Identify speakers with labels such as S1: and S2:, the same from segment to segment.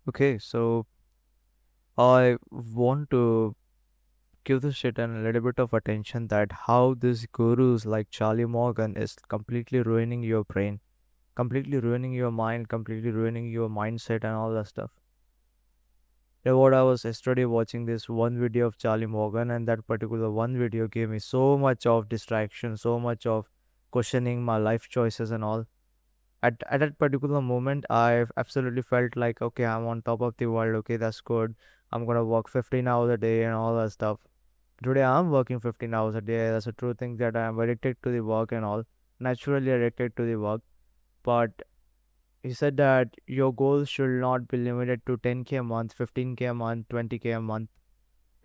S1: Okay, so I want to give this shit a little bit of attention that how these gurus like Charlie Morgan is completely ruining your brain, completely ruining your mind, completely ruining your mindset and all that stuff. What I was yesterday watching this one video of Charlie Morgan, and that particular one video gave me so much of distraction, so much of questioning my life choices and all. At that particular moment, I absolutely felt like, okay, I'm on top of the world. Okay, that's good. I'm gonna work 15 hours a day and all that stuff. Today, I'm working 15 hours a day. That's a true thing that I'm addicted to the work and all. Naturally addicted to the work, but he said that your goals should not be limited to 10K a month, 15K a month, 20K a month.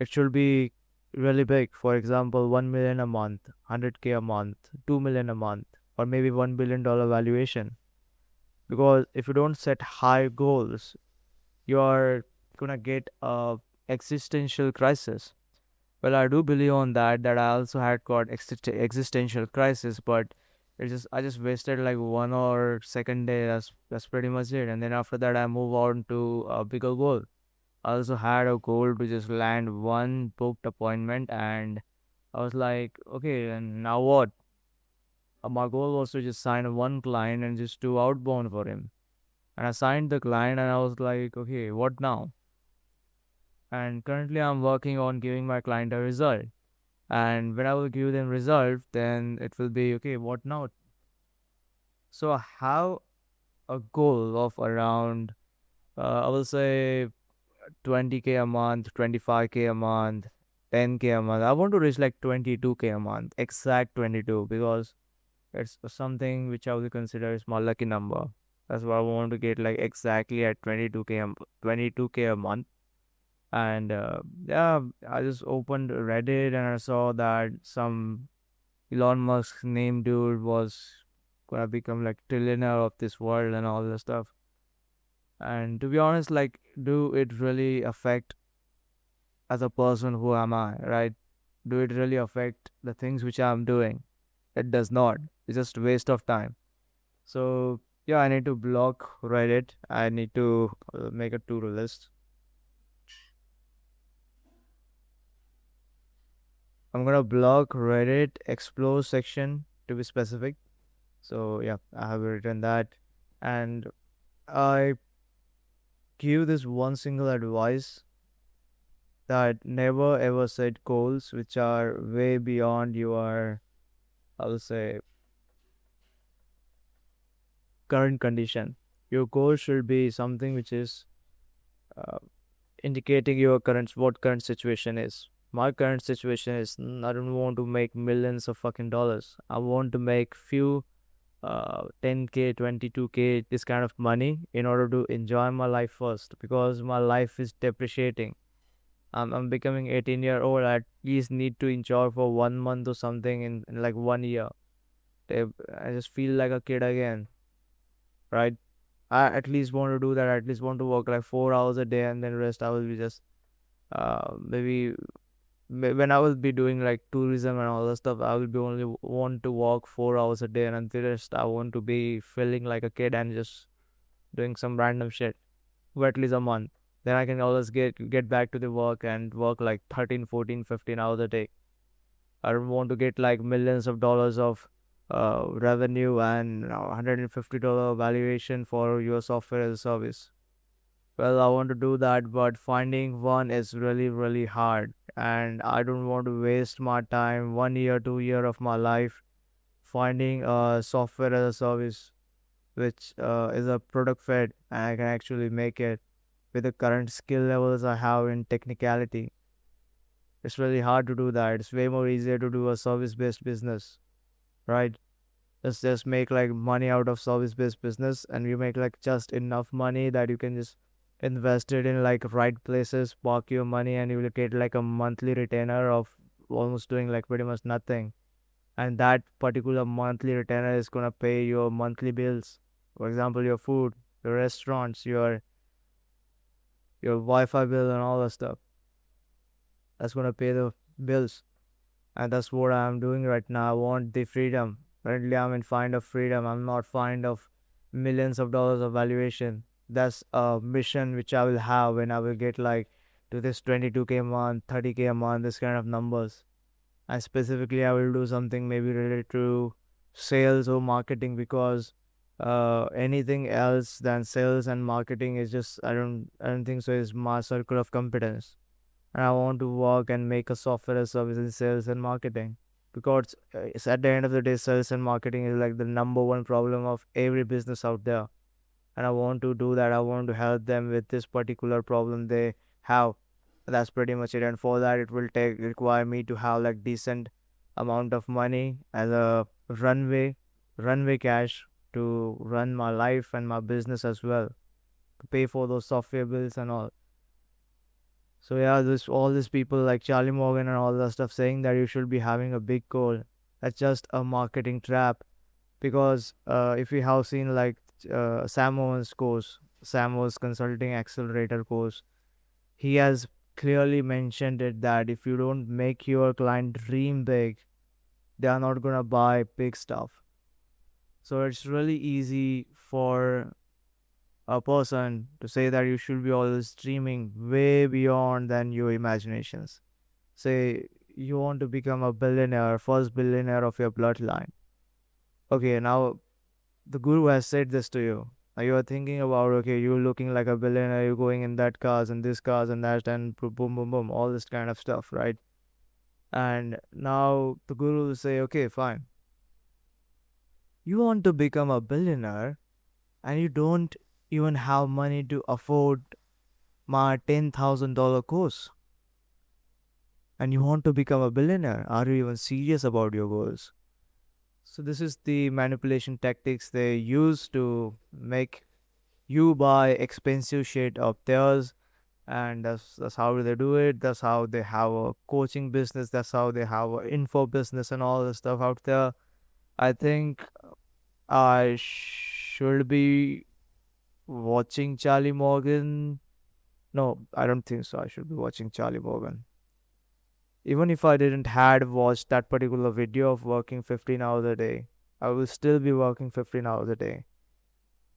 S1: It should be really big. For example, 1 million a month, 100K a month, 2 million a month, or maybe $1 billion valuation. Because if you don't set high goals, you're gonna get a existential crisis. Well, I do believe on that I also had got existential crisis, but I just wasted like 1 or 2 day. That's pretty much it. And then after that, I move on to a bigger goal. I also had a goal to just land one booked appointment, and I was like, okay, and now what? My goal was to just sign one client and just do outbound for him. And I signed the client, and I was like, okay, what now? And currently, I'm working on giving my client a result. And when I will give them result, then it will be okay. What now? So I have a goal of around, I will say 20K a month, 25K a month, 10K a month. I want to reach like 22K a month, exact 22, because it's something which I would consider is my lucky number. That's why I want to get like exactly at 22K a month. And yeah, I just opened Reddit and I saw that some Elon Musk's name dude was gonna become like trillionaire of this world and all this stuff. And to be honest, like, do it really affect as a person who am I, right? Do it really affect the things which I'm doing? It does not. It's just waste of time. So yeah, I need to block Reddit. I need to make a to-do list. I'm gonna block Reddit explore section to be specific. So yeah, I have written that, and I give this one single advice that never ever set goals which are way beyond your, I will say, current condition. Your goal should be something which is uh, indicating your current situation is. My current situation is I don't want to make millions of fucking dollars. I want to make few 10K, 22K, this kind of money in order to enjoy my life first, because my life is depreciating. I'm becoming 18-year-old. I at least need to enjoy for 1 month or something in like 1 year. I just feel like a kid again, right? I at least want to do that. I at least want to work like 4 hours a day, and then rest I will be just maybe when I will be doing like tourism and all that stuff, I will be only want to walk 4 hours a day, and the rest I want to be feeling like a kid and just doing some random shit for at least a month. Then I can always get back to the work and work like 13, 14, 15 hours a day. I don't want to get like millions of dollars of revenue and $150 valuation for your software as a service. Well, I want to do that, but finding one is really, really hard. And I don't want to waste my time, 1 year, 2 year of my life, finding a software as a service, which is a product fed, and I can actually make it with the current skill levels I have in technicality. It's really hard to do that. It's way more easier to do a service based business, right? Let's just make like money out of service based business, and you make like just enough money that you can just invest it in like right places, park your money, and you will get like a monthly retainer of almost doing like pretty much nothing. And that particular monthly retainer is gonna pay your monthly bills. For example, your food, your restaurants, your Wi-Fi bill, and all that stuff. That's gonna pay the bills, and that's what I'm doing right now. I want the freedom. Currently, I'm in find of freedom. I'm not find of millions of dollars of valuation. That's a mission which I will have when I will get like to this 22K a month, 30K a month, this kind of numbers. And specifically, I will do something maybe related to sales or marketing, because anything else than sales and marketing is just I don't think so is my circle of competence. And I want to work and make a software as service in sales and marketing, because it's at the end of the day, sales and marketing is like the number one problem of every business out there. And I want to do that. I want to help them with this particular problem they have. That's pretty much it. And for that, it will take require me to have like decent amount of money as a runway cash to run my life and my business as well, to pay for those software bills and all. So yeah, this all these people like Charlie Morgan and all that stuff saying that you should be having a big goal. That's just a marketing trap, because if you have seen like Sam Owen's course, Sam Owen's Consulting Accelerator course, he has clearly mentioned it that if you don't make your client dream big, they are not gonna buy big stuff. So it's really easy for a person to say that you should be always dreaming way beyond than your imaginations. Say you want to become a billionaire, first billionaire of your bloodline. Okay, now the guru has said this to you. Now you are thinking about, okay, you're looking like a billionaire, you're going in that cars and this cars and that and boom boom boom, all this kind of stuff, right? And now the guru will say, okay, fine. You want to become a billionaire and you don't even have money to afford my $10,000 course. And you want to become a billionaire. Are you even serious about your goals? So this is the manipulation tactics they use to make you buy expensive shit of theirs, and that's how they do it. That's how they have a coaching business. That's how they have a info business and all the stuff out there. I think I should be watching Charlie Morgan. No, I don't think so. I should be watching Charlie Morgan. Even if I didn't had watched that particular video of working 15 hours a day, I will still be working 15 hours a day,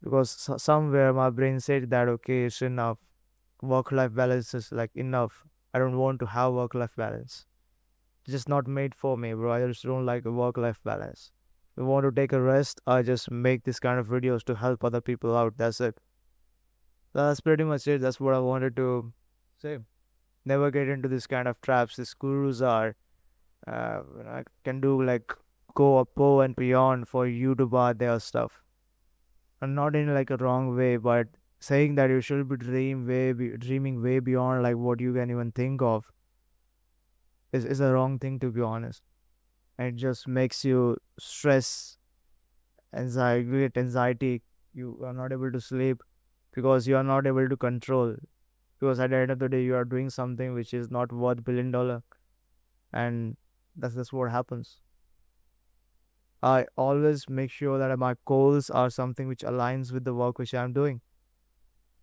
S1: because somewhere my brain said that okay, it's enough. Work life balance is like enough. I don't want to have work life balance. It's just not made for me, bro. I just don't like a work life balance. If I want to take a rest, I just make this kind of videos to help other people out. That's it. That's pretty much it. That's what I wanted to say. Never get into this kind of traps. These gurus are, I can do like go above and beyond for you to buy their stuff, and not in like a wrong way, but saying that you should be dreaming way beyond like what you can even think of is a wrong thing, to be honest. And it just makes you stress, anxiety. You are not able to sleep because you are not able to control, because at the end of the day you are doing something which is not worth $1 billion. And that's what happens. I always make sure that my goals are something which aligns with the work which I'm doing.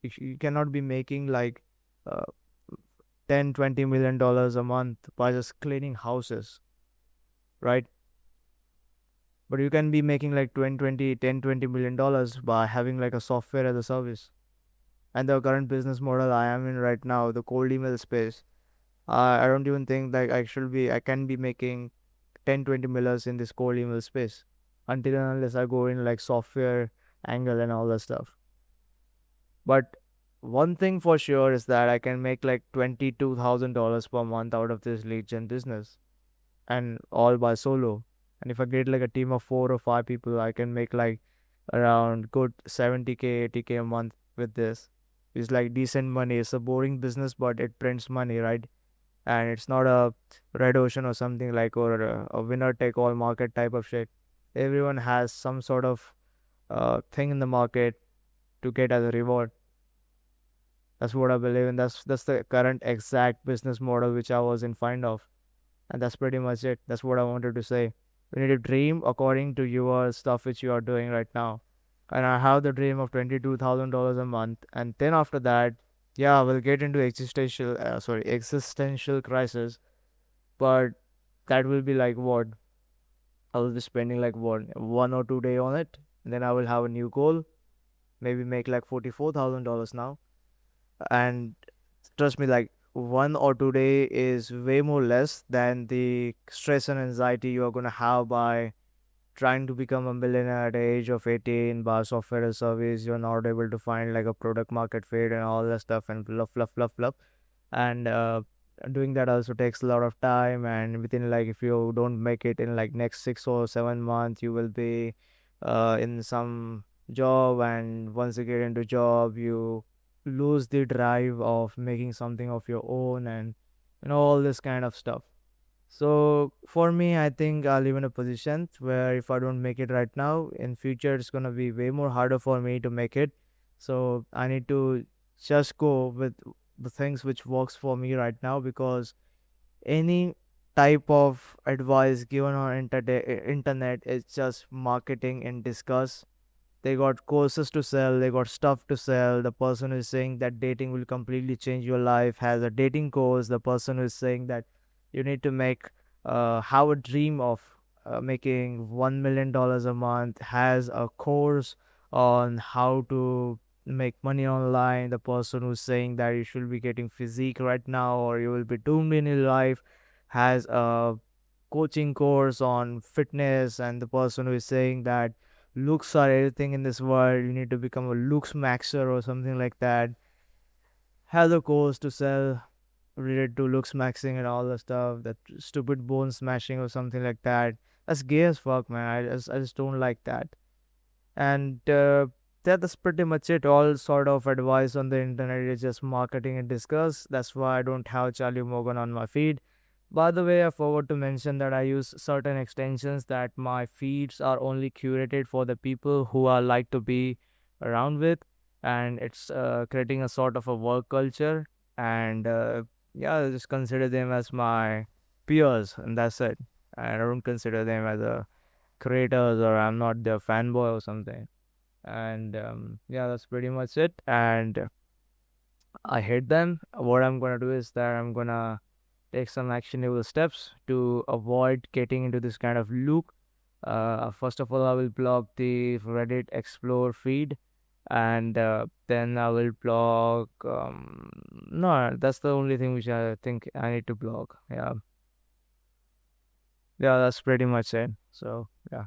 S1: You cannot be making like uh, 10 20 million dollars a month by just cleaning houses, right? But you can be making like 10 20 million dollars by having like a software as a service. And the current business model I am in right now, the cold email space, I don't even think like I can be making 10 20 millions in this cold email space, until and unless I go in like software angle and all that stuff. But one thing for sure is that I can make like $22,000 per month out of this lead gen business, and all by solo. And if I get like a team of 4 or 5 people, I can make like around good 70K, 80K a month with this. It's like decent money. It's a boring business, but it prints money, right? And it's not a red ocean or something like, or a winner take all market type of shit. Everyone has some sort of thing in the market to get as a reward. That's what I believe in. That's the current exact business model which I was in find of. And that's pretty much it. That's what I wanted to say. You need to dream according to your stuff which you are doing right now. And I have the dream of $22,000 a month. And then after that, yeah, we'll get into existential crisis. But that will be like what? I will be spending like what, 1 or 2 day on it. And then I will have a new goal. maybe make like $44,000 now. And trust me, like 1 or 2 day is way more less than the stress and anxiety you are gonna have by trying to become a millionaire at the age of 18 by software as a service. You're not able to find like a product market fit and all that stuff and fluff fluff fluff fluff. And doing that also takes a lot of time, and within like if you don't make it in like next 6 or 7 months, you will be in some job, and once you get into job you lose the drive of making something of your own, and all this kind of stuff. So for me, I think I live in a position where if I don't make it right now, in future it's gonna be way more harder for me to make it. So I need to just go with the things which works for me right now, because any type of advice given on internet is just marketing in disguise. They got courses to sell, they got stuff to sell. The person who is saying that dating will completely change your life has a dating course. The person who is saying that you need to make have a dream of making $1 million a month has a course on how to make money online. The person who's saying that you should be getting physique right now or you will be doomed in your life has a coaching course on fitness. And the person who is saying that looks are everything in this world, you need to become a looks maxer or something like that, has a course to sell related to looks maxing and all the stuff, that stupid bone smashing or something like that. That's gay as fuck, man. I just don't like that. And that's pretty much it. All sort of advice on the internet is just marketing and discuss. That's why I don't have Charlie Morgan on my feed. By the way, I forgot to mention that I use certain extensions that my feeds are only curated for the people who I like to be around with, and it's creating a sort of a work culture. And yeah, I just consider them as my peers, and that's it. I don't consider them as a creators, or I'm not their fanboy or something. And yeah, that's pretty much it. And I hate them. What I'm gonna do is that I'm gonna take some actionable steps to avoid getting into this kind of loop. First of all, I will block the Reddit Explore feed, and then I will block. No, that's the only thing which I think I need to block. Yeah, yeah, that's pretty much it. So yeah.